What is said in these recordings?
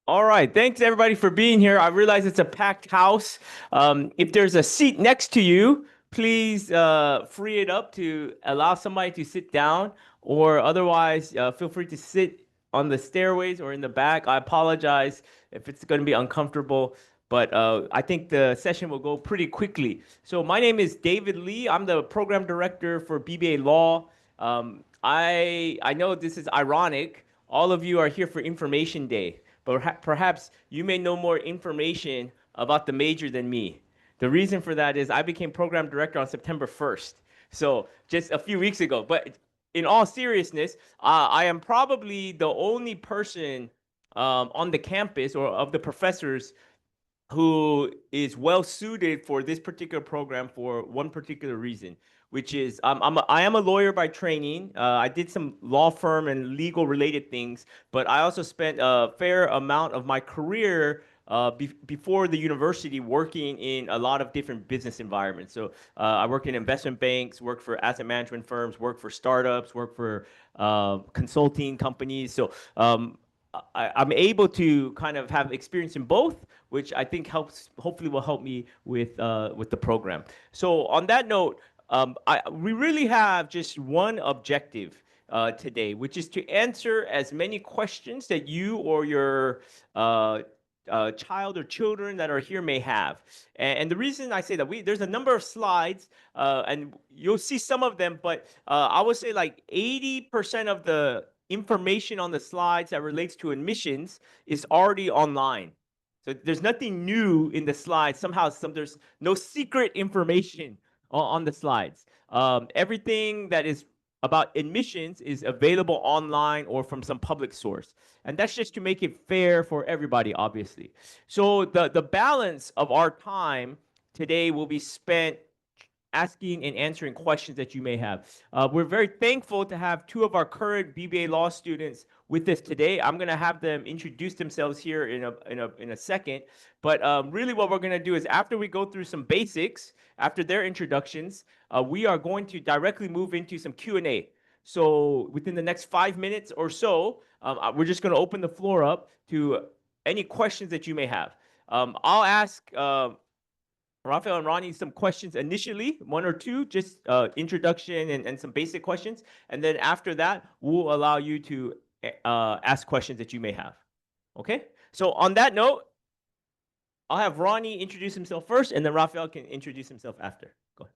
All right, thanks everybody for being here. I realize it's a packed house. If there's a seat next to you, please free it up to allow somebody to sit down, or otherwise, feel free to sit on the stairways or in the back. I apologize if it's going to be uncomfortable, but I think the session will go pretty quickly. So, my name is David Lee. I'm the program director for BBA Law. I know this is ironic. All of you are here for Information Day, but perhaps you may know more information about the major than me. The reason for that is I became program director on September 1st, so just a few weeks ago. But in all seriousness, I am probably the only person on the campus or of the professors who is well suited for this particular program for one particular reason, which is I am a lawyer by training. I did some law firm and legal related things, but I also spent a fair amount of my career before the university working in a lot of different business environments. So I worked in investment banks, worked for asset management firms, worked for startups, worked for consulting companies. So I'm able to kind of have experience in both, which I think hopefully will help me with the program. So on that note, we really have just one objective today, which is to answer as many questions that you or your child or children that are here may have. And the reason I say that there's a number of slides, and you'll see some of them, but I would say like 80% of the information on the slides that relates to admissions is already online. So there's nothing new in the slides. Somehow, there's no secret information on the slides. Everything that is about admissions is available online or from some public source. And that's just to make it fair for everybody, obviously. So the balance of our time today will be spent asking and answering questions that you may have. We're very thankful to have two of our current BBA law students with us today. I'm going to have them introduce themselves here in a second. But really what we're going to do is after we go through some basics, after their introductions, we are going to directly move into some Q&A. So within the next 5 minutes or so, we're just going to open the floor up to any questions that you may have. I'll ask Raphael and Ronnie some questions initially, one or two, just introduction and some basic questions. And then after that, we'll allow you to ask questions that you may have. Okay? So on that note, I'll have Ronnie introduce himself first, and then Raphael can introduce himself after. Go ahead.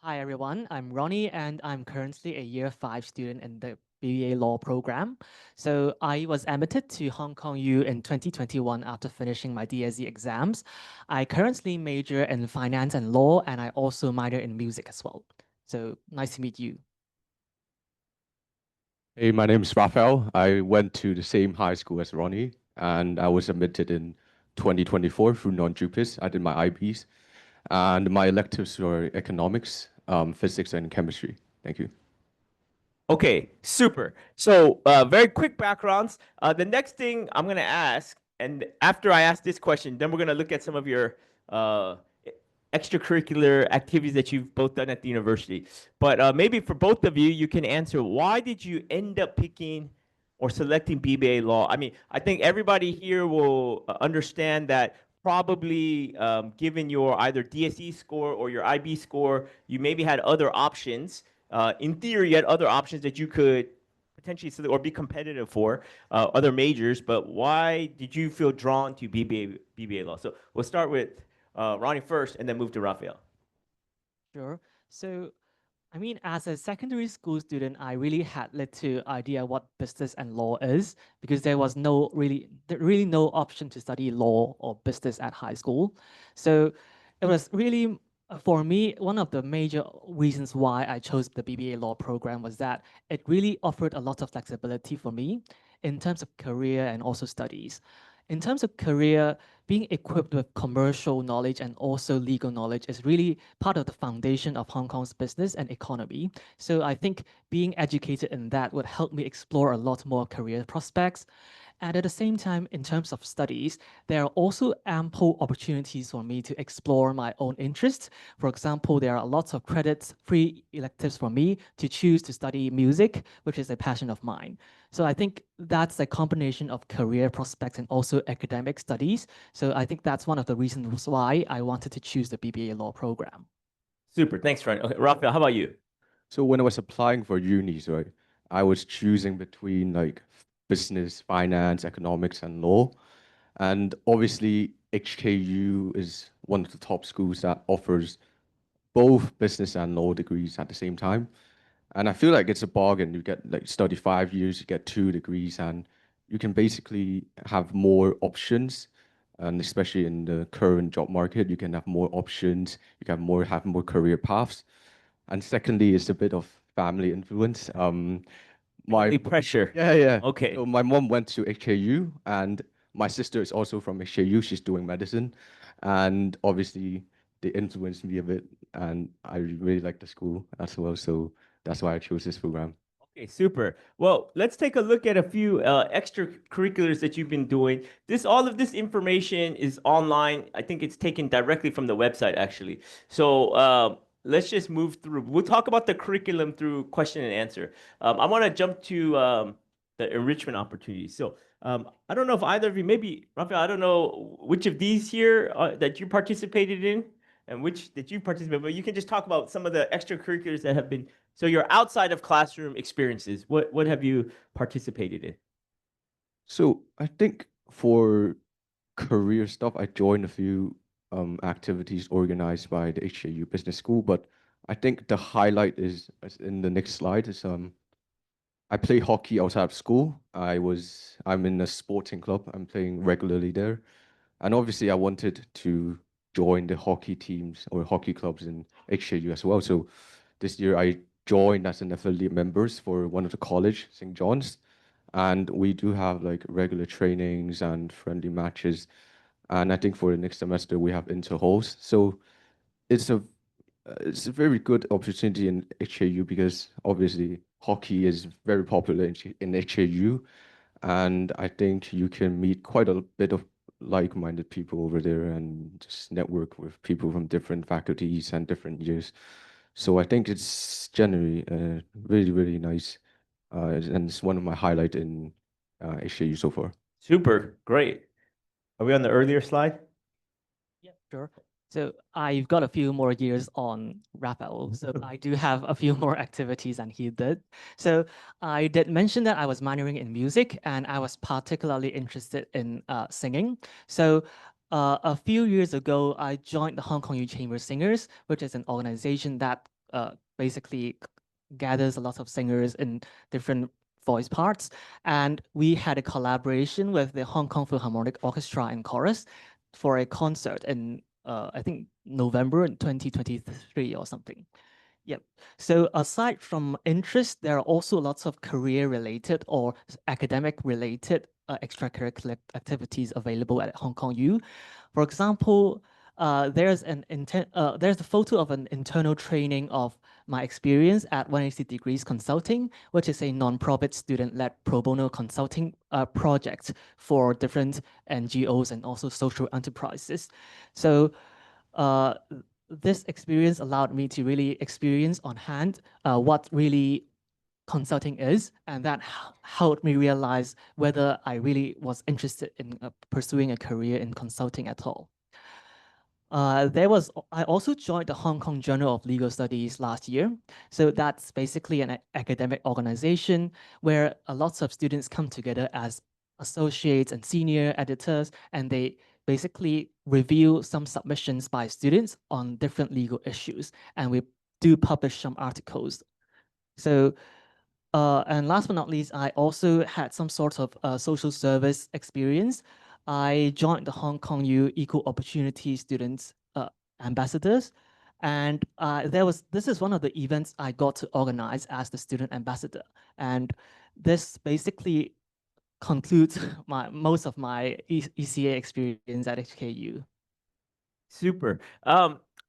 Hi everyone, I'm Ronnie and I'm currently a year 5 student in the BBA law program. So I was admitted to Hong Kong U in 2021 after finishing my DSE exams. I currently major in finance and law, and I also minor in music as well. So nice to meet you. Hey, my name is Raphael. I went to the same high school as Ronnie, and I was admitted in 2024 through non-JUPAS. I did my IBs, and my electives were economics, physics, and chemistry. Thank you. Okay, super. So, very quick backgrounds. The next thing I'm going to ask, and after I ask this question, then we're going to look at some of your extracurricular activities that you've both done at the university. But maybe for both of you, you can answer why did you end up picking or selecting BBA law? I mean, I think everybody here will understand that probably given your either DSE score or your IB score, you maybe had other options. In theory, you had other options that you could potentially select or be competitive for other majors. But why did you feel drawn to BBA law? So we'll start with Ronnie first, and then move to Raphael. Sure. So I mean, as a secondary school student, I really had little idea what business and law is, because there was really no option to study law or business at high school. So it was really, for me, one of the major reasons why I chose the BBA law program was that it really offered a lot of flexibility for me in terms of career and also studies. In terms of career, being equipped with commercial knowledge and also legal knowledge is really part of the foundation of Hong Kong's business and economy. So I think being educated in that would help me explore a lot more career prospects. And at the same time, in terms of studies, there are also ample opportunities for me to explore my own interests. For example, there are lots of credits, free electives for me to choose to study music, which is a passion of mine. So I think that's a combination of career prospects and also academic studies. So I think that's one of the reasons why I wanted to choose the BBA law program. Super. Thanks, Ronnie. Okay, Raphael, how about you? So when I was applying for unis, right, I was choosing between like business, finance, economics, and law. And obviously, HKU is one of the top schools that offers both business and law degrees at the same time. And I feel like it's a bargain. You get like study 5 years, you get 2 degrees, and you can basically have more options. And especially in the current job market, you can have more options. You can have more career paths. And secondly, it's a bit of family influence. My Family pressure. Yeah, yeah. Okay. So my mom went to HKU, and my sister is also from HKU. She's doing medicine, and obviously they influenced me a bit, and I really like the school as well. So that's why I chose this program. Okay, super. Well, let's take a look at a few extracurriculars that you've been doing. All of this information is online. I think it's taken directly from the website, actually. So let's just move through. We'll talk about the curriculum through question and answer. I want to jump to the enrichment opportunities. So I don't know if either of you, maybe Raphael, I don't know which of these here that you participated in and which that you participated, but you can just talk about some of the extracurriculars that have been. So your outside of classroom experiences, what have you participated in? So I think for career stuff, I joined a few activities organized by the HKU Business School, but I think the highlight is in the next slide is I play hockey outside of school. I'm in a sporting club. I'm playing regularly there. And obviously I wanted to join the hockey teams or hockey clubs in HKU as well. So this year I joined as an affiliate members for one of the college, St. John's. And we do have like regular trainings and friendly matches. And I think for the next semester we have inter-halls. So it's a it's a very good opportunity in HKU because obviously hockey is very popular in HKU, and I think you can meet quite a bit of like-minded people over there and just network with people from different faculties and different years. So I think it's generally really, really nice, and it's one of my highlight in HKU so far. Super, great. Are we on the earlier slide? Yeah, sure. So I've got a few more years on Raphael, so I do have a few more activities than he did. So I did mention that I was minoring in music and I was particularly interested in singing. So a few years ago, I joined the Hong Kong Youth Chamber Singers, which is an organization that basically gathers a lot of singers in different voice parts. And we had a collaboration with the Hong Kong Philharmonic Orchestra and Chorus for a concert in I think November in 2023 or something. Yep. So aside from interest, there are also lots of career-related or academic-related extracurricular activities available at Hong Kong U. For example, there's a photo of an internal training of my experience at 180 Degrees Consulting, which is a non-profit student-led pro bono consulting project for different NGOs and also social enterprises. So this experience allowed me to really experience on hand what really consulting is, and that helped me realize whether I really was interested in pursuing a career in consulting at all. I also joined the Hong Kong Journal of Legal Studies last year. So that's basically an academic organization where lots of students come together as associates and senior editors, and they basically review some submissions by students on different legal issues. And we do publish some articles. So and last but not least, I also had some sort of social service experience. I joined the Hong Kong U Equal Opportunity Students Ambassadors, and this is one of the events I got to organize as the student ambassador. And this basically concludes most of my ECA experience at HKU. Super.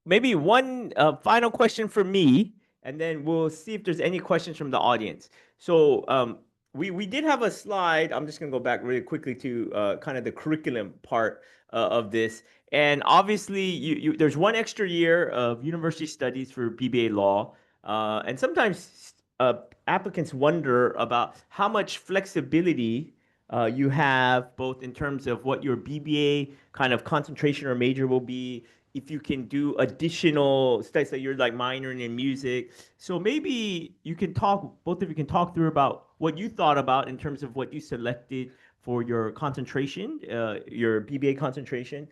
Maybe one final question for me, and then we'll see if there's any questions from the audience. So we did have a slide. I'm just gonna go back really quickly to kind of the curriculum part of this. And obviously, there's one extra year of university studies for BBA law, and sometimes applicants wonder about how much flexibility you have both in terms of what your BBA kind of concentration or major will be, if you can do additional studies that you're like minoring in music. So maybe you can talk, both of you can talk through about what you thought about in terms of what you selected for your concentration, your BBA concentration,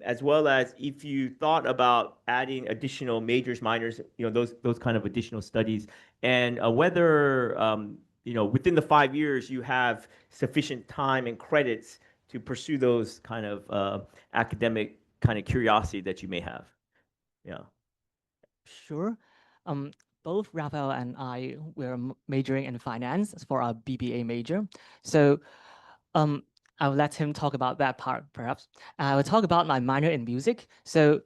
as well as if you thought about adding additional majors, minors, those kind of additional studies, and whether within the 5 years you have sufficient time and credits to pursue those kind of academic kind of curiosity that you may have. Yeah. Sure. Both Raphael and I were majoring in finance for our BBA major. So I'll let him talk about that part, perhaps. I will talk about my minor in music. So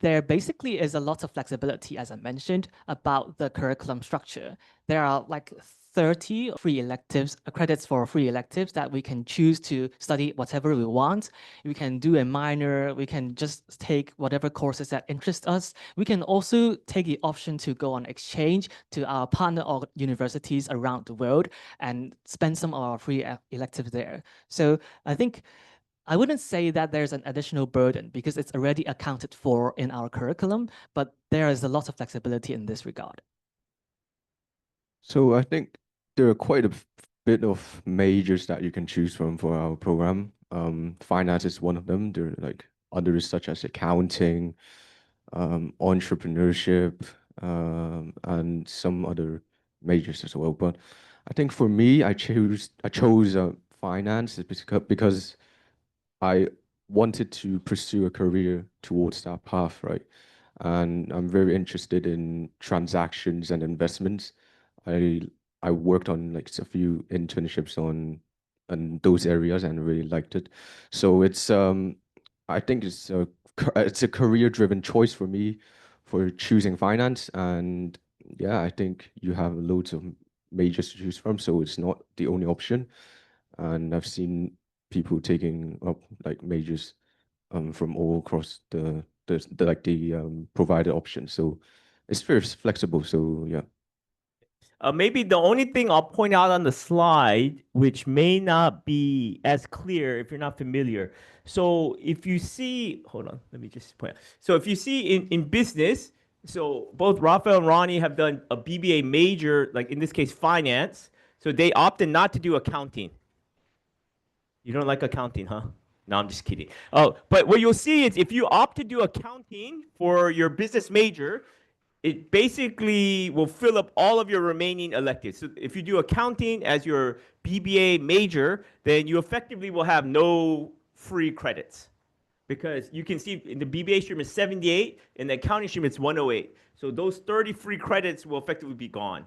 there basically is a lot of flexibility, as I mentioned, about the curriculum structure. There are like 30 free electives, credits for free electives that we can choose to study whatever we want. We can do a minor, we can just take whatever courses that interest us. We can also take the option to go on exchange to our partner universities around the world and spend some of our free electives there. So I think I wouldn't say that there's an additional burden because it's already accounted for in our curriculum, but there is a lot of flexibility in this regard. So I think there are quite a bit of majors that you can choose from for our program. Finance is one of them. There are like others such as accounting, entrepreneurship, and some other majors as well. But I think for me, I chose finance because I wanted to pursue a career towards that path, right? And I'm very interested in transactions and investments. I I worked on like a few internships on those areas and really liked it. So I think it's a career-driven choice for me for choosing finance. And yeah, I think you have loads of majors to choose from, so it's not the only option. And I've seen people taking up like majors from all across the provided options. So it's very flexible. So yeah. Maybe the only thing I'll point out on the slide, which may not be as clear if you're not familiar. So if you see, hold on, let me just point out. So if you see in business, so both Raphael and Ronnie have done a BBA major, like in this case, finance. So they opted not to do accounting. You don't like accounting, huh? No, I'm just kidding. Oh, but what you'll see is if you opt to do accounting for your business major, it basically will fill up all of your remaining electives. So if you do accounting as your BBA major, then you effectively will have no free credits because you can see in the BBA stream it's 78, in the accounting stream it's 108. So those 30 free credits will effectively be gone.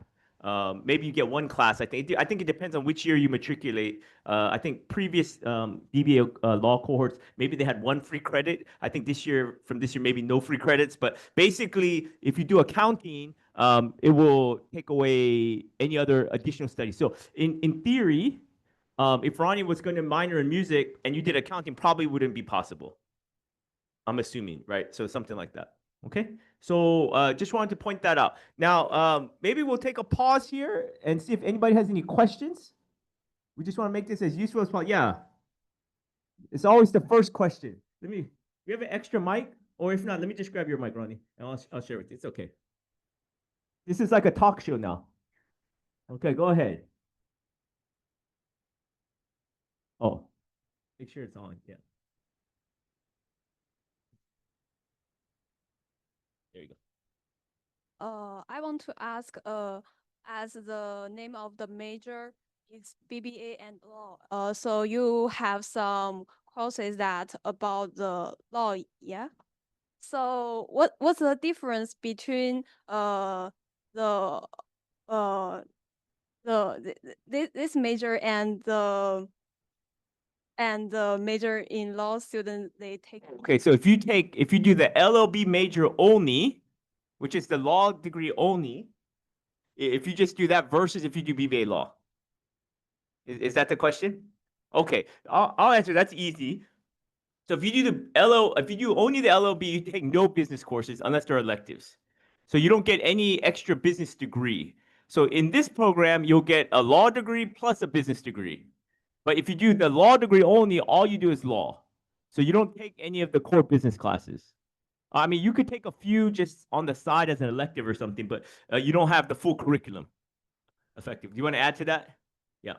Maybe you get one class. I think it depends on which year you matriculate. I think previous BBA law cohorts, maybe they had one free credit. I think from this year, maybe no free credits. But basically, if you do accounting, it will take away any other additional studies. So in theory, if Ronnie was going to minor in music and you did accounting, probably wouldn't be possible. I'm assuming, right? So something like that. Okay. So just wanted to point that out. Now, maybe we'll take a pause here and see if anybody has any questions. We just want to make this as useful as possible. Yeah. It's always the first question. We have an extra mic, or if not, let me just grab your mic, Ronnie, and I'll share with you. It's okay. This is like a talk show now. Okay, go ahead. Oh, make sure it's on. Yeah. There you go. I want to ask, as the name of the major is BBA and law, so you have some courses that about the law, yeah? So what's the difference between the this major and the major in law student they take. Okay, so if you do the LLB major only, which is the law degree only, if you just do that versus if you do BBA law. Is that the question? Okay, I'll answer. That's easy. So if you do if you do only the LLB, you take no business courses unless they're electives. So you don't get any extra business degree. So in this program, you'll get a law degree plus a business degree. But if you do the law degree only, all you do is law. So you don't take any of the core business classes. I mean, you could take a few just on the side as an elective or something, but you don't have the full curriculum effective. Do you want to add to that? Yeah.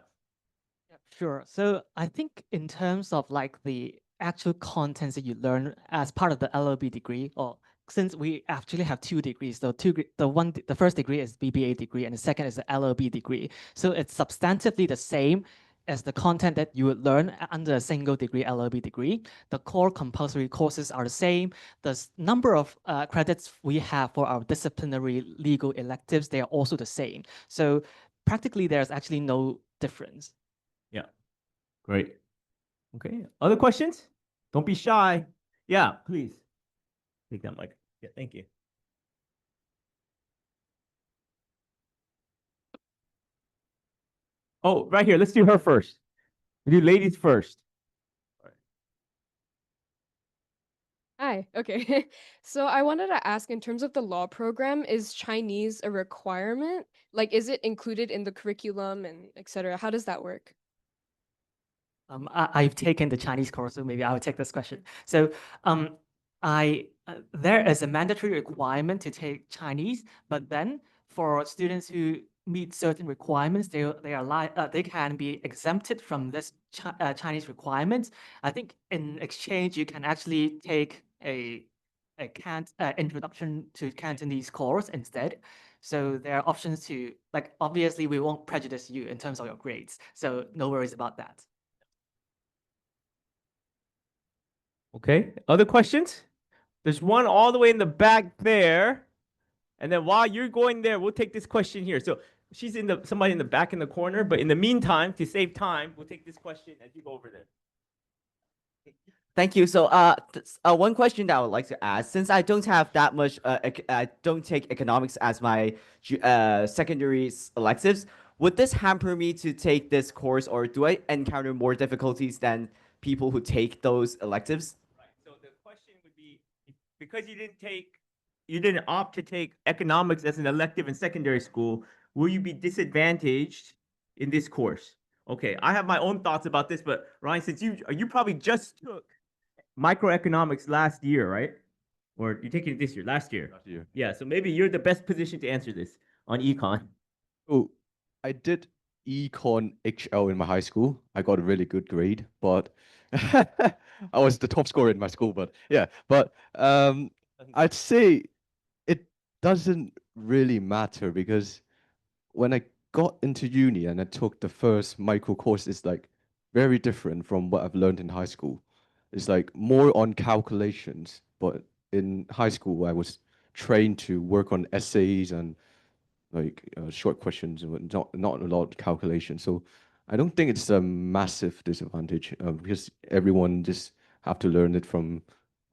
Sure. So I think in terms of like the actual contents that you learn as part of the LLB degree, or since we actually have two degrees, the first degree is BBA degree and the second is the LLB degree. So it's substantively the same as the content that you would learn under a single degree LLB degree. The core compulsory courses are the same. The number of credits we have for our disciplinary legal electives, they are also the same. So practically there's actually no difference. Yeah. Great. Okay. Other questions? Don't be shy. Yeah, please. Take that mic. Yeah, thank you. Oh, right here. Let's do her first. We do ladies first. Hi, okay. So I wanted to ask, in terms of the law program, is Chinese a requirement? Like, is it included in the curriculum and et cetera? How does that work? I've taken the Chinese course, so maybe I'll take this question. So there is a mandatory requirement to take Chinese, but then for students who meet certain requirements, they can be exempted from this Chinese requirements. I think in exchange, you can actually take a introduction to Cantonese course instead. So there are options to, like, obviously we won't prejudice you in terms of your grades. So no worries about that. Okay. Other questions? There's one all the way in the back there. And then while you're going there, we'll take this question here. So she's somebody in the back in the corner, but in the meantime, to save time, we'll take this question as you go over there. Thank you. So, one question that I would like to ask, since I don't have that much, I don't take economics as my secondary electives, would this hamper me to take this course, or do I encounter more difficulties than people who take those electives? Right. So the question would be, because you didn't opt to take economics as an elective in secondary school, will you be disadvantaged in this course? Okay, I have my own thoughts about this, but Ryan, since you probably just took microeconomics last year, right? Or you're taking it this year, last year. Last year. Yeah, so maybe you're the best position to answer this on econ. Oh, I did econ HL in my high school. I got a really good grade, but I was the top scorer in my school. But yeah, but I'd say it doesn't really matter because when I got into uni and I took the first micro course, it's like very different from what I've learned in high school. It's like more on calculations, but in high school I was trained to work on essays and like short questions and not a lot of calculation. So I don't think it's a massive disadvantage because everyone just have to learn it from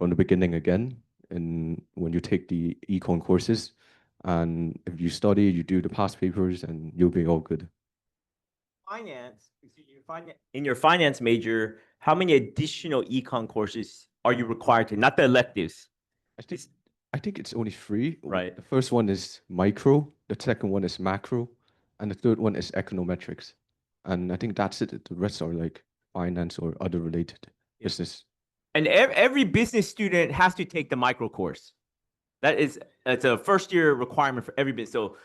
the beginning again. And when you take the econ courses, and if you study, you do the past papers, and you'll be all good. In your finance major, how many additional econ courses are you required to? Not the electives. I think it's only 3. Right. The first one is micro, the second one is macro, and the third one is econometrics. And I think that's it. The rest are like finance or other related business. And every business student has to take the micro course. It's a first year requirement for every business. So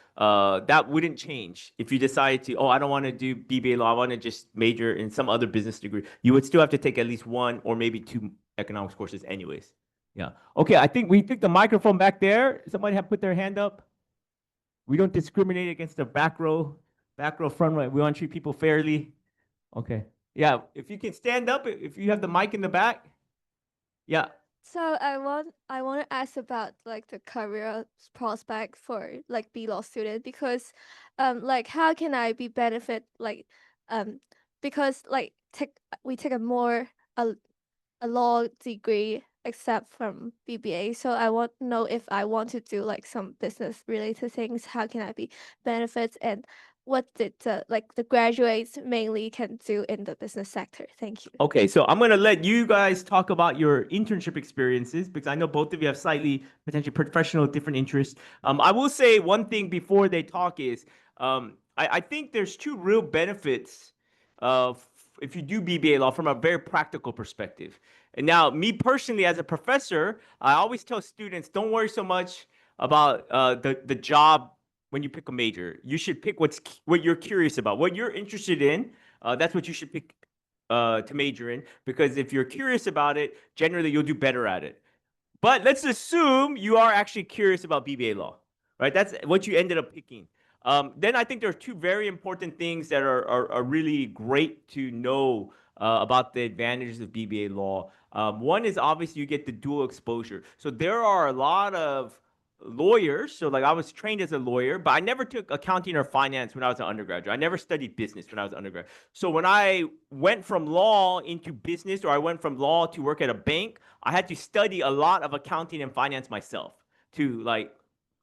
that wouldn't change if you decide to, I don't want to do BBA law, I want to just major in some other business degree. You would still have to take at least 1 or maybe 2 economics courses anyways. Yeah. Okay, I think we took the microphone back there. Somebody have put their hand up. We don't discriminate against the back row, front row. We want to treat people fairly. Okay. Yeah, if you can stand up, if you have the mic in the back. Yeah, So I want to ask about like the career prospect for like B law student because like how can I be benefit like because like we take a more a law degree except from BBA. So I want to know if I want to do like some business related things, how can I be benefits and what did like the graduates mainly can do in the business sector? Thank you. Okay, so I'm gonna let you guys talk about your internship experiences because I know both of you have slightly potentially professional different interests. I will say one thing before they talk is I think there's two real benefits of if you do BBA law from a very practical perspective. And now, me personally, as a professor, I always tell students don't worry so much about the job when you pick a major. You should pick what you're curious about, what you're interested in. That's what you should pick to major in, because if you're curious about it, generally you'll do better at it. But let's assume you are actually curious about BBA law, right? That's what you ended up picking. Then I think there are two very important things that are really great to know about the advantages of BBA law. One is obviously you get the dual exposure. So there are a lot of lawyers. So like I was trained as a lawyer, but I never took accounting or finance when I was an undergraduate. I never studied business when I was an undergrad. So when I went from law into business or I went from law to work at a bank, I had to study a lot of accounting and finance myself to like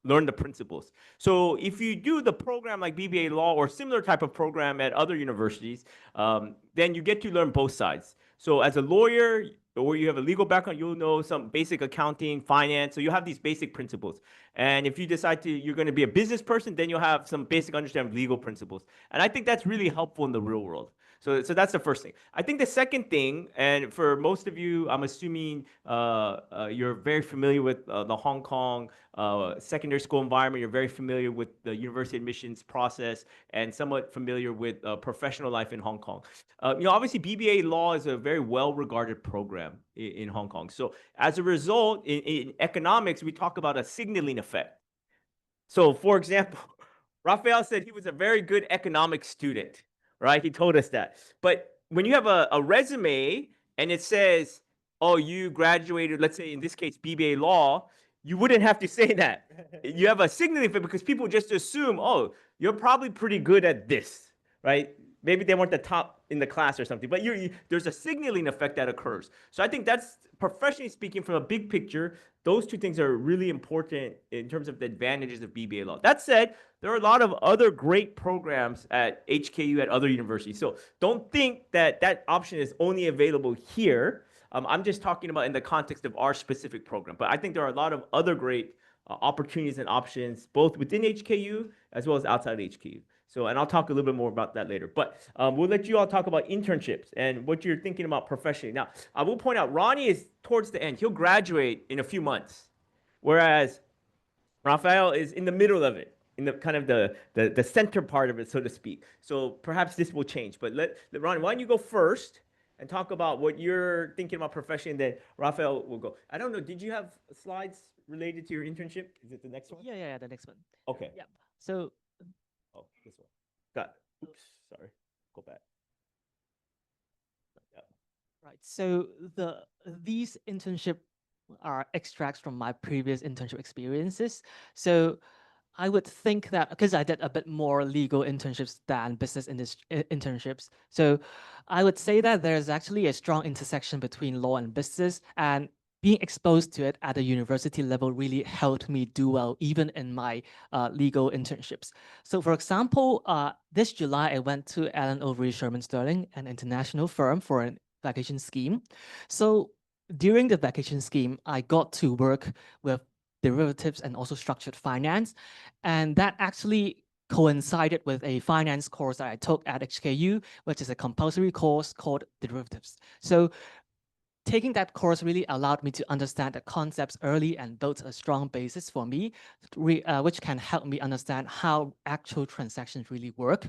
learn the principles. So if you do the program like BBA law or similar type of program at other universities, then you get to learn both sides. So as a lawyer or you have a legal background, you'll know some basic accounting, finance. So you have these basic principles. And if you decide you're going to be a business person, then you'll have some basic understanding of legal principles. And I think that's really helpful in the real world. So that's the first thing. I think the second thing, and for most of you, I'm assuming you're very familiar with the Hong Kong secondary school environment. You're very familiar with the university admissions process and somewhat familiar with professional life in Hong Kong. Obviously, BBA law is a very well-regarded program in Hong Kong. So as a result, in economics, we talk about a signaling effect. So for example, Raphael said he was a very good economics student, right? He told us that. But when you have a resume and it says, oh, you graduated, let's say in this case, BBA law, you wouldn't have to say that. You have a signaling effect because people just assume, oh, you're probably pretty good at this, right? Maybe they weren't the top in the class or something, but there's a signaling effect that occurs. So I think that's, professionally speaking, from a big picture, those two things are really important in terms of the advantages of BBA law. That said, there are a lot of other great programs at HKU at other universities. So don't think that that option is only available here. I'm just talking about in the context of our specific program. But I think there are a lot of other great opportunities and options, both within HKU as well as outside HKU. So, and I'll talk a little bit more about that later. But we'll let you all talk about internships and what you're thinking about professionally. Now, I will point out, Ronnie is towards the end. He'll graduate in a few months, whereas Raphael is in the middle of it, in the kind of the center part of it, so to speak. So perhaps this will change. But Ronnie, why don't you go first and talk about what you're thinking about professionally, and then Raphael will go. I don't know, did you have slides related to your internship? Is it the next one? Yeah, the next one. Okay. Yeah. So Oh, this one. Oops, sorry. Go back. Yep. right. So these internship are extracts from my previous internship experiences. So I would think that because I did a bit more legal internships than business internships, so I would say that there's actually a strong intersection between law and business, and being exposed to it at a university level really helped me do well, even in my legal internships. So for example, this July, I went to Allen Overy Sherman Sterling, an international firm, for a vacation scheme. So during the vacation scheme, I got to work with derivatives and also structured finance. And that actually coincided with a finance course that I took at HKU, which is a compulsory course called derivatives. So taking that course really allowed me to understand the concepts early and built a strong basis for me, which can help me understand how actual transactions really work.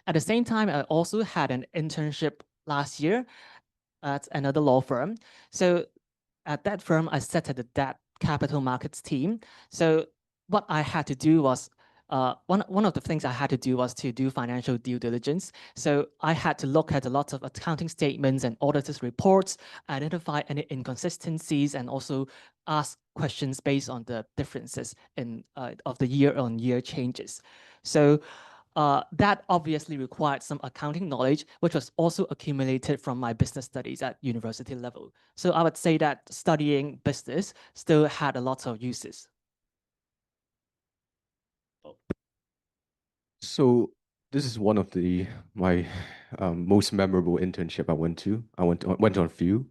At the same time, I also had an internship last year at another law firm. So at that firm, I sat at the debt capital markets team. So what I had to do was one of the things I had to do was to do financial due diligence. So I had to look at a lot of accounting statements and auditors' reports, identify any inconsistencies, and also ask questions based on the differences in of the year-on-year changes. So that obviously required some accounting knowledge, which was also accumulated from my business studies at university level. So I would say that studying business still had a lot of uses. So this is one of my most memorable internship I went to. I went on a few,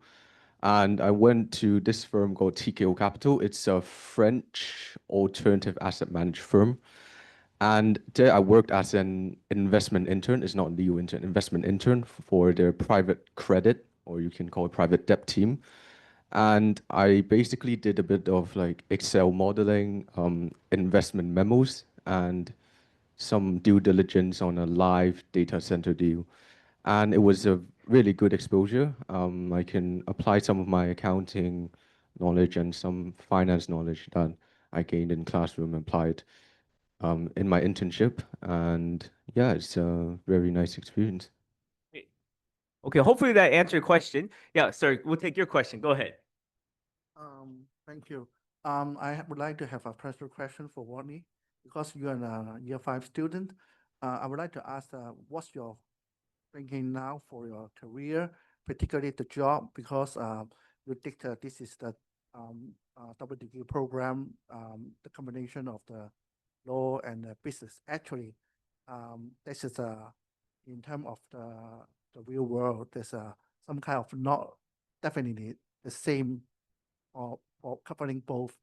and I went to this firm called HKU Capital. It's a French alternative asset management firm, and there I worked as an investment intern. It's not a legal intern, investment intern for their private credit, or you can call it private debt team. And I basically did a bit of like Excel modeling, investment memos, and some due diligence on a live data center deal. And it was a really good exposure. I can apply some of my accounting knowledge and some finance knowledge that I gained in classroom and applied in my internship. And yeah, it's a very nice experience. Okay, hopefully that answered your question. Yeah, sir, we'll take your question. Go ahead. Thank you. Would like to have a personal question for Rodney, because you're a year 5 student. I would like to ask, what's your thinking now for your career, particularly the job, because you think that this is the double degree program, the combination of the law and the business. Actually, this is in terms of the real world, there's some kind of not definitely the same or covering both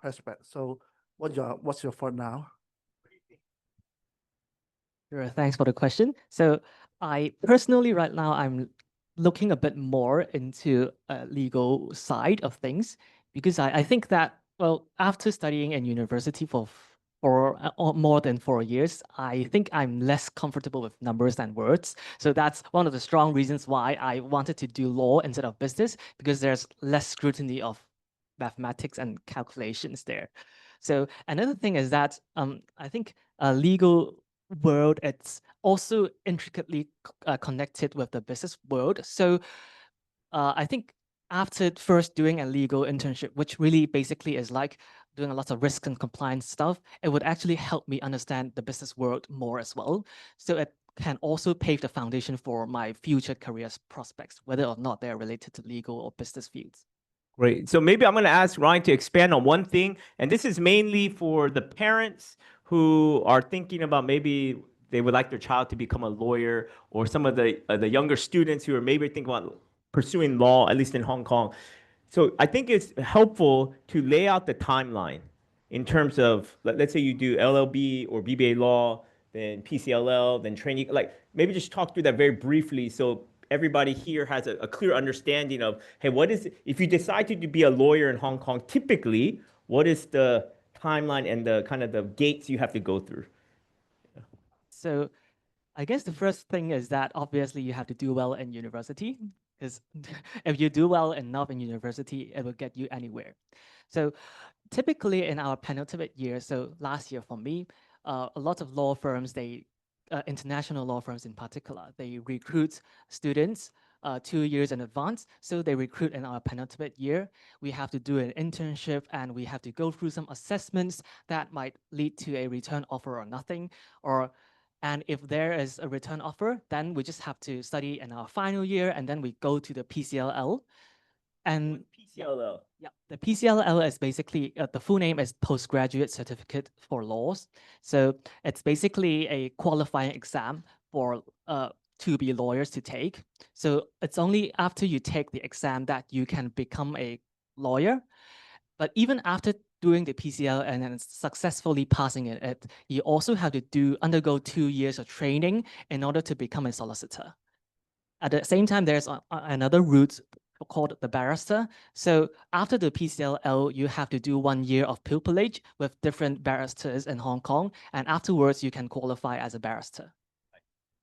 aspects. So what's your thought now? Sure, thanks for the question. So I personally, right now, I'm looking a bit more into a legal side of things, because I think that, well, after studying in university for more than 4 years, I think I'm less comfortable with numbers than words. So that's one of the strong reasons why I wanted to do law instead of business, because there's less scrutiny of mathematics and calculations there. So another thing is that I think legal world, it's also intricately connected with the business world. So I think after first doing a legal internship, which really basically is like doing a lot of risk and compliance stuff, it would actually help me understand the business world more as well. So it can also pave the foundation for my future career prospects, whether or not they're related to legal or business fields. Great. So maybe I'm going to ask Ryan to expand on one thing, and this is mainly for the parents who are thinking about maybe they would like their child to become a lawyer, or some of the younger students who are maybe thinking about pursuing law, at least in Hong Kong. So I think it's helpful to lay out the timeline in terms of, let's say you do LLB or BBA law, then PCLL, then training, like maybe just talk through that very briefly so everybody here has a clear understanding of, hey, what is, if you decide to be a lawyer in Hong Kong, typically, what is the timeline and the kind of the gates you have to go through? So I guess the first thing is that obviously you have to do well in university, because if you do well enough in university, it will get you anywhere. So typically in our penultimate year, so last year for me, a lot of law firms, international law firms in particular, they recruit students 2 years in advance. So they recruit in our penultimate year. We have to do an internship, and we have to go through some assessments that might lead to a return offer or nothing. And if there is a return offer, then we just have to study in our final year, and then we go to the PCLL. And PCLL. yeah, the PCLL is basically, the full name is Postgraduate Certificate for Laws. So it's basically a qualifying exam for to be lawyers to take. So it's only after you take the exam that you can become a lawyer. But even after doing the PCL and then successfully passing it, you also have to undergo 2 years of training in order to become a solicitor. At the same time, there's another route called the barrister. So after the PCLL, you have to do 1 year of pupillage with different barristers in Hong Kong, and afterwards you can qualify as a barrister.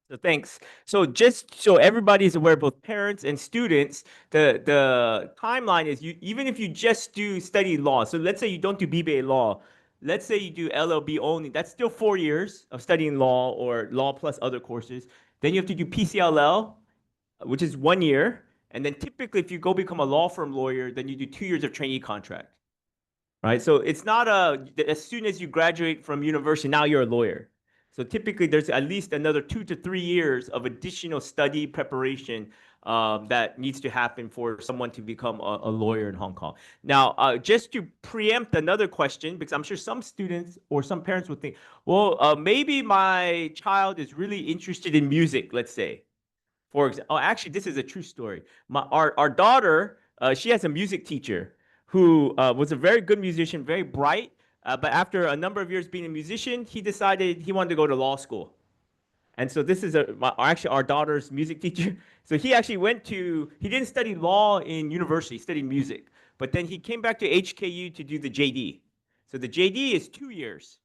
So thanks. So just so everybody is aware, both parents and students, the timeline is, even if you just study law. So let's say you don't do BBA law, let's say you do LLB only, that's still 4 years of studying law or law plus other courses. Then you have to do PCLL, which is 1 year. And then typically, if you go become a law firm lawyer, then you do 2 years of trainee contract, right? So it's not as soon as you graduate from university, now you're a lawyer. So typically, there's at least another 2 to 3 years of additional study preparation that needs to happen for someone to become a lawyer in Hong Kong. Now, just to preempt another question, because I'm sure some students or some parents would think, well, maybe my child is really interested in music, let's say. For example, oh, actually, this is a true story. Our daughter, she has a music teacher who was a very good musician, very bright. But after a number of years being a musician, he decided he wanted to go to law school. And so this is actually our daughter's music teacher. So he actually he didn't study law in university, he studied music. But then he came back to HKU to do the JD. So the JD is 2 years.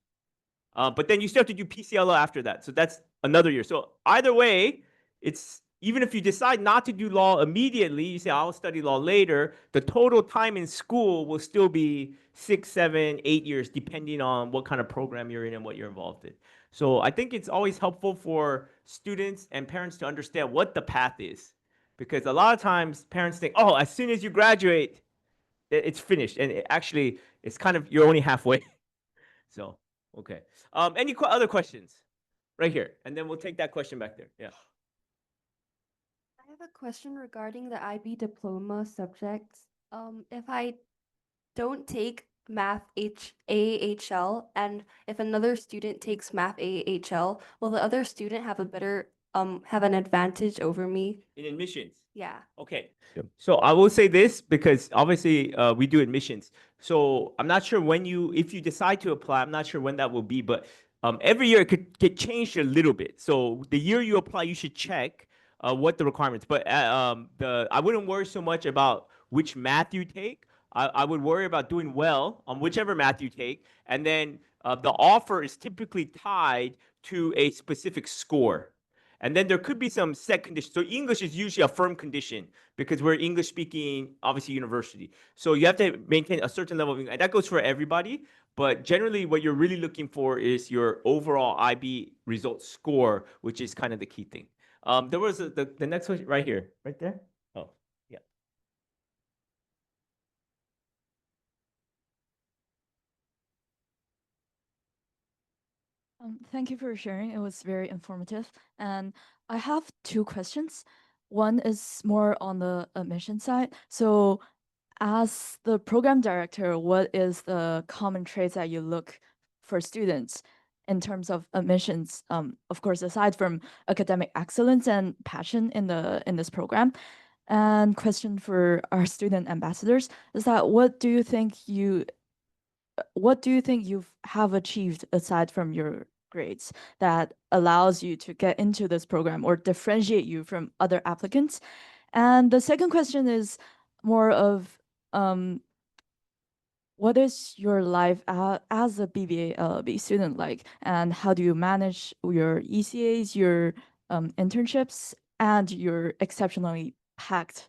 But then you still have to do PCLO after that. So that's another year. So either way, it's even if you decide not to do law immediately, you say, I'll study law later, the total time in school will still be 6, 7, 8 years, depending on what kind of program you're in and what you're involved in. So I think it's always helpful for students and parents to understand what the path is. Because a lot of times parents think, oh, as soon as you graduate, it's finished. And actually, it's kind of, you're only halfway. So, okay. Any other questions? Right here. And then we'll take that question back there. Yeah. I have a question regarding the IB diploma subjects. If I don't take math AHL and if another student takes math AHL, will the other student have have an advantage over me? In admissions. Yeah. Okay. Yep. So I will say this because obviously we do admissions. So I'm not sure if you decide to apply, I'm not sure when that will be, but every year it could get changed a little bit. So the year you apply, you should check what the requirements. But I wouldn't worry so much about which math you take. I would worry about doing well on whichever math you take, and then the offer is typically tied to a specific score. And then there could be some set conditions. So English is usually a firm condition because we're English speaking, obviously university. So you have to maintain a certain level of English. And that goes for everybody. But generally what you're really looking for is your overall IB result score, which is kind of the key thing. There was the next question right here, right there. Oh, yeah. Thank you for sharing. It was very informative. And I have two questions. One is more on the admission side. So as the program director, what is the common traits that you look for students in terms of admissions? Of course, aside from academic excellence and passion in this program. And question for our student ambassadors is that what do you think you have achieved aside from your grades that allows you to get into this program or differentiate you from other applicants? And the second question is more of what is your life as a BBA LLB student like, and how do you manage your ECAs, your internships, and your exceptionally packed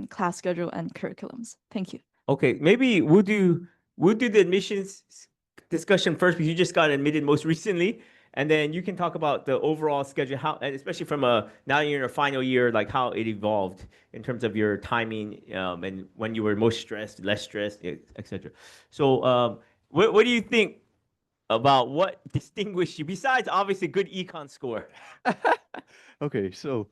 class schedule and curriculums? Thank you. Okay, maybe we'll do the admissions discussion first because you just got admitted most recently, and then you can talk about the overall schedule, how, and especially from now you're in your final year, like how it evolved in terms of your timing and when you were most stressed, less stressed, etc. So, what do you think about what distinguished you besides obviously good econ score? Okay, so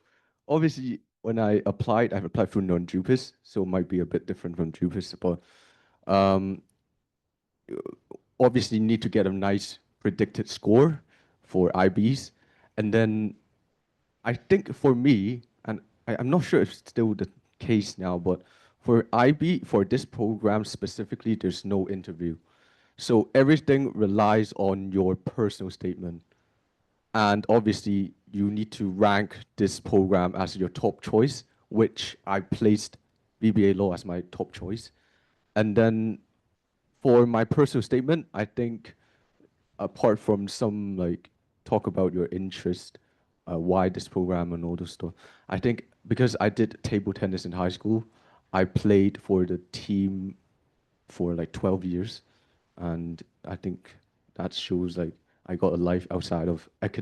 obviously when I've applied through non-JUPAS, so it might be a bit different from JUPAS, but obviously you need to get a nice predicted score for IBs. And then I think for me, and I'm not sure if it's still the case now, but for IB, for this program specifically, there's no interview. So everything relies on your personal statement. And obviously, you need to rank this program as your top choice, which I placed BBA Law as my top choice. And then for my personal statement, I think apart from some like talk about your interest, why this program and all those stuff, I think because I did table tennis in high school, I played for the team for like 12 years. and I think that shows like I got a life outside of like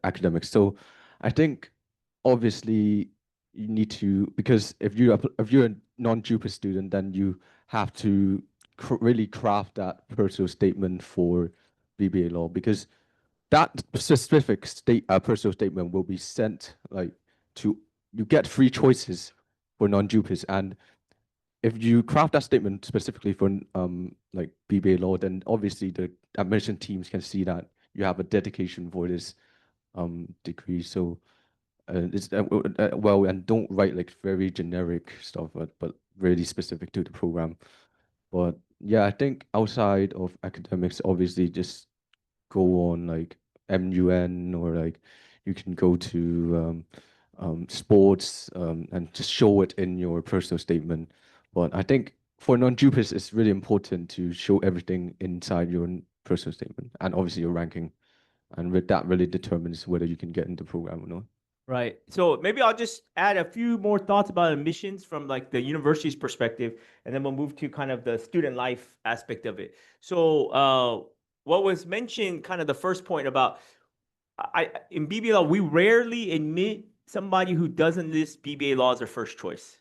academics. So I think obviously you need to, because if you're a non-JUPAS student, then you have to really craft that personal statement for BBA law, because that specific personal statement will be sent like to, you get 3 choices for non-JUPAS, and if you craft that statement specifically for like BBA law, then obviously the admission teams can see that you have a dedication for this degree. So it's well, and don't write like very generic stuff, but really specific to the program. But yeah, I think outside of academics, obviously just go on like MUN, or like you can go to sports and just show it in your personal statement. But I think for non-JUPAS, it's really important to show everything inside your personal statement, and obviously your ranking. And that really determines whether you can get into the program or not. Right. So maybe I'll just add a few more thoughts about admissions from like the university's perspective, and then we'll move to kind of the student life aspect of it. So what was mentioned, kind of the first point about, in BBA law, we rarely admit somebody who doesn't list BBA law as their first choice.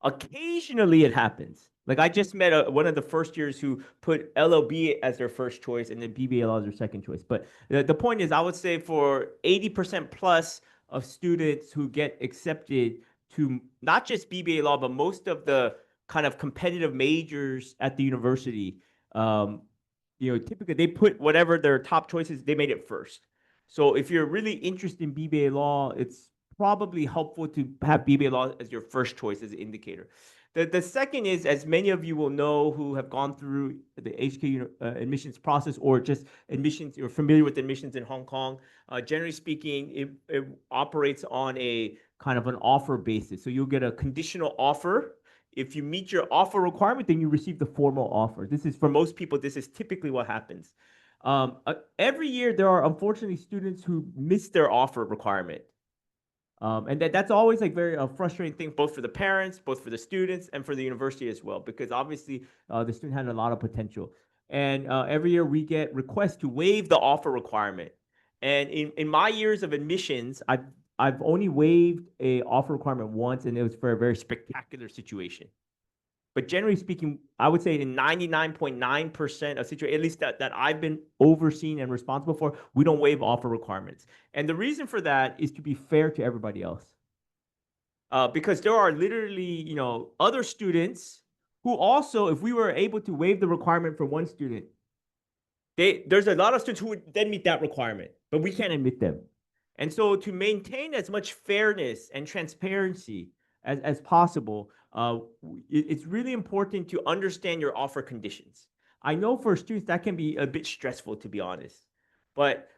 Occasionally it happens. Like I just met one of the first years who put LLB as their first choice and then BBA law as their second choice. But the point is, I would say for 80% plus of students who get accepted to not just BBA law, but most of the kind of competitive majors at the university, typically they put whatever their top choices, they made it first. So if you're really interested in BBA law, it's probably helpful to have BBA law as your first choice as an indicator. The second is, as many of you will know who have gone through the HKU admissions process, or just admissions, you're familiar with admissions in Hong Kong, generally speaking, it operates on a kind of an offer basis. So you'll get a conditional offer. If you meet your offer requirement, then you receive the formal offer. This is, for most people, this is typically what happens. Every year, there are unfortunately students who miss their offer requirement. And that's always like very frustrating thing, both for the parents, both for the students, and for the university as well, because obviously the student had a lot of potential. And every year we get requests to waive the offer requirement. And in my years of admissions, I've only waived a offer requirement once, and it was for a very spectacular situation. But generally speaking, I would say in 99.9% of situations, at least that I've been overseeing and responsible for, we don't waive offer requirements. And the reason for that is to be fair to everybody else. Because there are literally, other students who also, if we were able to waive the requirement for one student, there's a lot of students who would then meet that requirement, but we can't admit them. And so to maintain as much fairness and transparency as possible, it's really important to understand your offer conditions. I know for students that can be a bit stressful, to be honest, but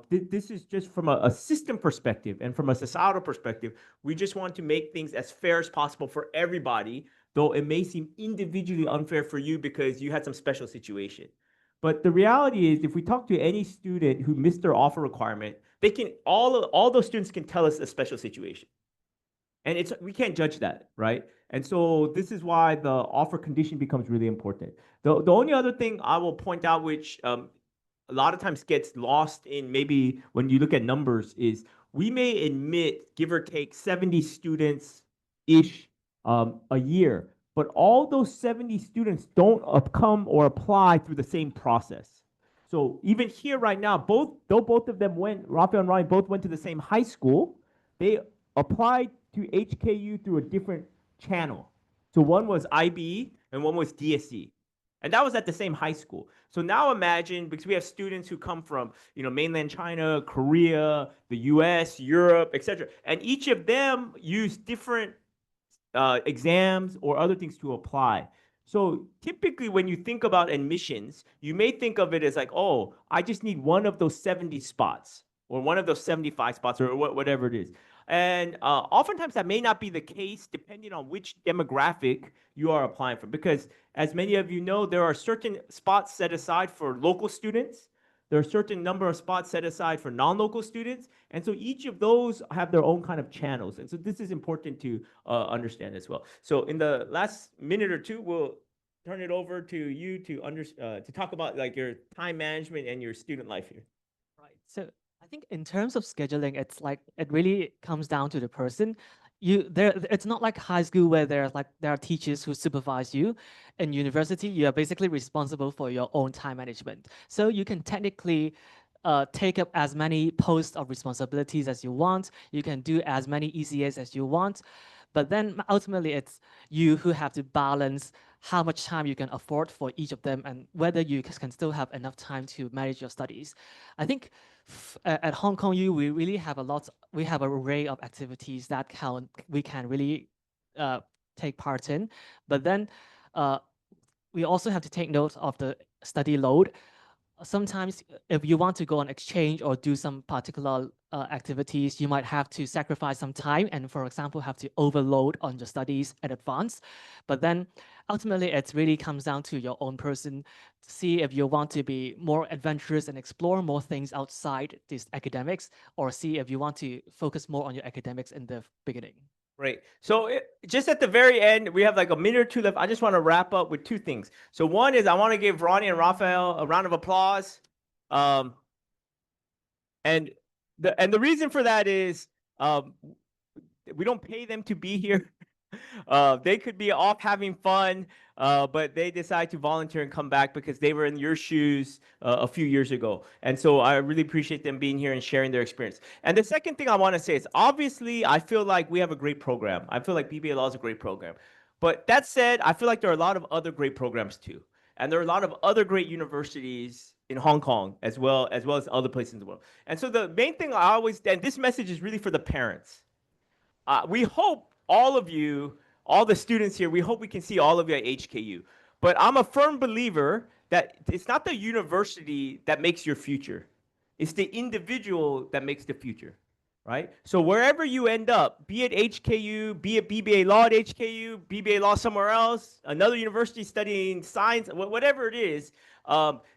this is just from a system perspective and from a societal perspective. We just want to make things as fair as possible for everybody, though it may seem individually unfair for you because you had some special situation. But the reality is, if we talk to any student who missed their offer requirement, they can all those students can tell us a special situation. And we can't judge that, right? And so this is why the offer condition becomes really important. The only other thing I will point out, which a lot of times gets lost in maybe when you look at numbers, is we may admit, give or take, 70 students-ish a year, but all those 70 students don't come or apply through the same process. So even here right now, though both of them Raphael and Ryan both went to the same high school, they applied to HKU through a different channel. So one was IB and one was DSE. And that was at the same high school. So now imagine, because we have students who come from, mainland China, Korea, the US, Europe, etc. And each of them use different exams or other things to apply. So typically when you think about admissions, you may think of it as like, oh, I just need one of those 70 spots or one of those 75 spots or whatever it is. And oftentimes that may not be the case depending on which demographic you are applying for. Because as many of you know, there are certain spots set aside for local students. There are a certain number of spots set aside for non-local students. And so each of those have their own kind of channels. And so this is important to understand as well. So in the last minute or two, we'll turn it over to you to talk about like your time management and your student life here. Right. So I think in terms of scheduling, it's like it really comes down to the person. It's not like high school where there are teachers who supervise you. In university, you are basically responsible for your own time management. So you can technically take up as many posts of responsibilities as you want. You can do as many ECAs as you want. But then ultimately, it's you who have to balance how much time you can afford for each of them and whether you can still have enough time to manage your studies. I think at Hong Kong U, we really have we have an array of activities that we can really take part in. But then we also have to take note of the study load. Sometimes if you want to go on exchange or do some particular activities, you might have to sacrifice some time and, for example, have to overload on your studies in advance. But then ultimately, it really comes down to your own person to see if you want to be more adventurous and explore more things outside these academics, or see if you want to focus more on your academics in the beginning. Right. So just at the very end, we have like a minute or two left. I just want to wrap up with two things. So one is I want to give Ronnie and Raphael a round of applause. And the reason for that is we don't pay them to be here. They could be off having fun, but they decide to volunteer and come back because they were in your shoes a few years ago. And so I really appreciate them being here and sharing their experience. And the second thing I want to say is, obviously, I feel like we have a great program. I feel like BBA Law is a great program. But that said, I feel like there are a lot of other great programs too. And there are a lot of other great universities in Hong Kong as well as other places in the world. And so the main thing I always, and this message is really for the parents. We hope all of you, all the students here, we hope we can see all of you at HKU. But I'm a firm believer that it's not the university that makes your future. It's the individual that makes the future, right? So wherever you end up, be it HKU, be it BBA Law at HKU, BBA Law somewhere else, another university studying science, whatever it is,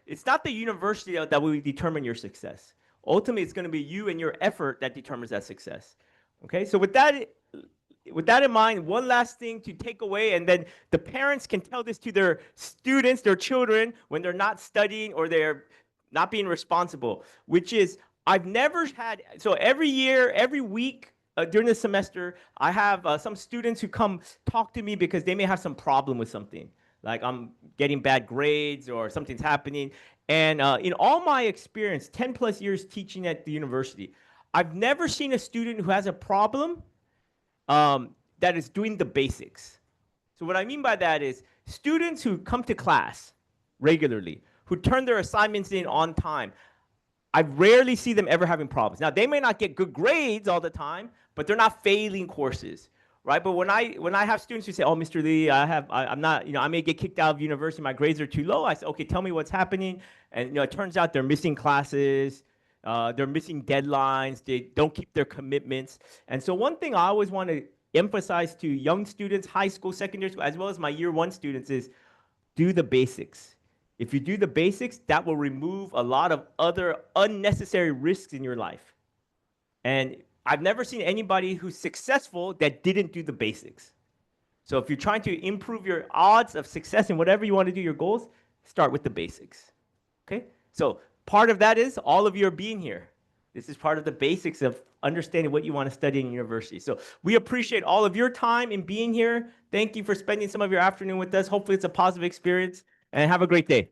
it's not the university that will determine your success. Ultimately, it's going to be you and your effort that determines that success. Okay, so with that in mind, one last thing to take away, and then the parents can tell this to their students, their children, when they're not studying or they're not being responsible, which is I've never had, so every year, every week during the semester, I have some students who come talk to me because they may have some problem with something. Like I'm getting bad grades or something's happening. And in all my experience, 10 plus years teaching at the university, I've never seen a student who has a problem that is doing the basics. So what I mean by that is students who come to class regularly, who turn their assignments in on time, I rarely see them ever having problems. Now, they may not get good grades all the time, but they're not failing courses, right? But when I have students who say, "Oh, Mr. Lee, I'm not, I may get kicked out of university. My grades are too low." I say, "Okay, tell me what's happening." And it turns out they're missing classes. They're missing deadlines. They don't keep their commitments. And so one thing I always want to emphasize to young students, high school, secondary school, as well as my year one students is do the basics. If you do the basics, that will remove a lot of other unnecessary risks in your life. And I've never seen anybody who's successful that didn't do the basics. So if you're trying to improve your odds of success in whatever you want to do, your goals, start with the basics. Okay? So part of that is all of you are being here. This is part of the basics of understanding what you want to study in university. So we appreciate all of your time in being here. Thank you for spending some of your afternoon with us. Hopefully it's a positive experience, and have a great day.